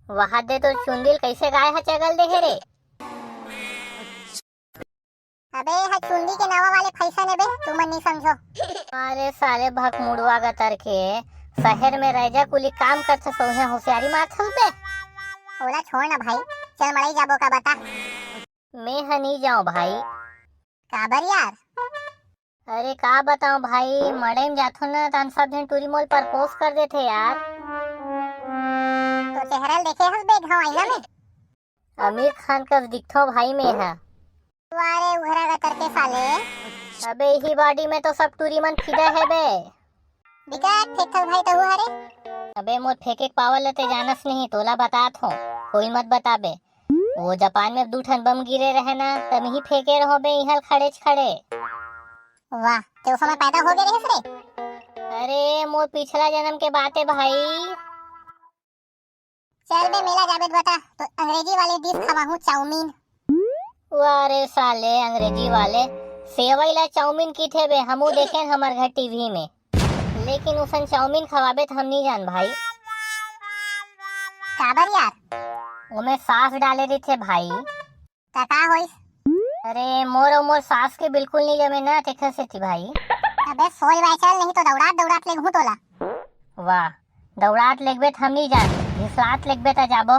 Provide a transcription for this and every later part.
वहां दे तो चुंदिल कैसे गाय है चगल देखे रे। अबे हा चुंदी के नावा वाले पैसा ने बे तुम नहीं समझो। अरे साले भक मुड़वा गतर के शहर में रह जा कुली काम करते सोहे होशियारी मारत हूँ बे। ओला छोड़ ना भाई, चल मड़ई जाबो का बता। मैं ह नहीं जाऊँ भाई। काबर यार? अरे का बताऊं भाई, मड़ई में जाथो ना तन सब दिन टूरी मोल प्रपोज कर देते यार। तो चेहरा देखे हस बे घाव आईना में? आमिर खान का दिखतो भाई में है। वारे उघरा गतर के साले। अबे ही बॉडी में तो सब टूरी मन फिदा है बे। विकट फेंकल भाई तहु हरे। अबे मोर फेंके पावर लेते जानस नहीं, तोला बतात हो कोई मत बताबे। वो जापान में 2 ठन बम गिरे रहे ना तब ही फेंके रहो बे इहल खड़े खड़े। वाह, ते उस समय पैदा हो गए रहे रे। अरे मोर पिछला जन्म के बात है भाई। चल बे मेला जाबे बता तो अंग्रेजी वाले डिश खावा हूँ, चाउमीन। वारे साले अंग्रेजी वाले सेवई ला चाउमीन की थे बे, हमू देखे हमार घर टीवी में, लेकिन उसन चाउमीन खवाबे तो हम नहीं जान भाई। काबर यार? उमे सास डाले रही थे भाई। का होइस? अरे मोर सास के बिल्कुल नहीं जमे ना, तेखर से थी भाई। अबे सोई बाई चल, नहीं तो दौड़ात दौड़ात ले घूं तोला। वाह, दौड़ात लेगबे हम नहीं जान, घिसलात लेगबे ता जाबो।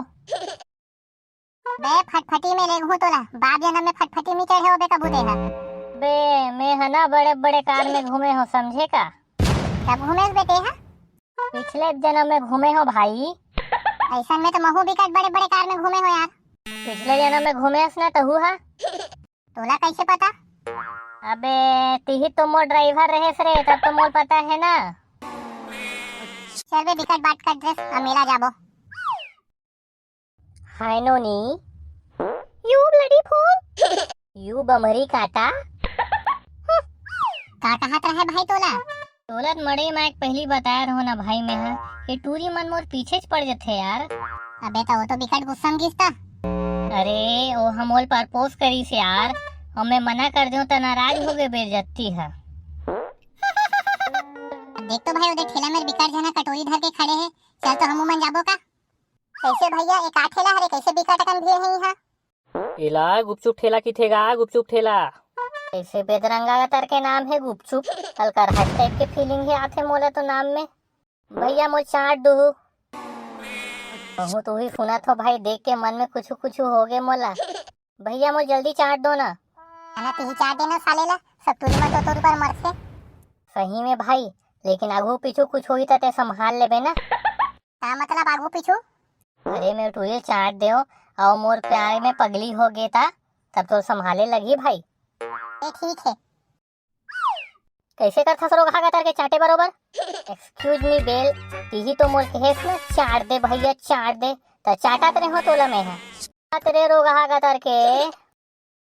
बे फटफटी में ले घूं तोला, बाप जन्म में फटफटी में चढ़े हो बे कबूते है। बे मैं है ना बड़े बड़े कार में घूमे हो समझे का। कब घूमे बेटे है? पिछले जन्म में घूमे हो भाई। ऐसा में तो महू बिकट बड़े बड़े कार में घूमे हो यार। पिछले जन्म में घूमे हस ना तहु हा। तोला कैसे पता? अबे तिही तो मोर ड्राइवर रहे रे, तब तो मोर पता है ना। चल बे बिकट बात कर ड्रेस, अब मेला जाबो। हाय नोनी, यू ब्लडी फूल, यू बमरी काटा। का कहत रहे भाई तोला? तोलत मड़े मैं पहली बताया रहो ना भाई में है, ये टूरी मन मोर पीछे पड़ जाते यार। अबे तो वो तो बिकट गुस्सा में गिसता। अरे वो हमोल प्रपोज करी से यार, और मैं मना कर दूं तो नाराज हो गए बेइज्जती है। देख तो भाई उधर ठेला में बिकट जना कटोरी धर के खड़े हैं, चल तो हम मन जाबो का। कैसे भैया एक आ ठेला हरे, कैसे बिकट अकन भीड़ है यहाँ? एला गुपचुप ठेला की थेगा, गुपचुप ठेला। ऐसे बेदरंगा तर के नाम है गुपचुप, हल्का हट टाइप के फीलिंग है आथे मोला तो नाम में। भैया मुझे चाट दो। बहुत वही सुना था भाई, देख के मन में कुछ कुछ हो गए मोला। भैया मुझे जल्दी चाट दो ना। ना ती चाट देना साले ला, सब तुरी मत तो तोर पर मरसे। सही में भाई, लेकिन आगू पीछू कुछ होई तो ते संभाल लेबे ना। का मतलब आगू पीछू? अरे मैं तुझे चाट दे और मोर प्यार में पगली हो गए था तब तो संभाले लगी भाई। ये ठीक है। कैसे करथा सरो घा कर के चाटे बरोबर। एक्सक्यूज मी बेल, तीही तो मोर कहेस ना चाट दे भैया चाट दे, तो चाटा तेरे हो तोला में है तेरे रोगा कर के।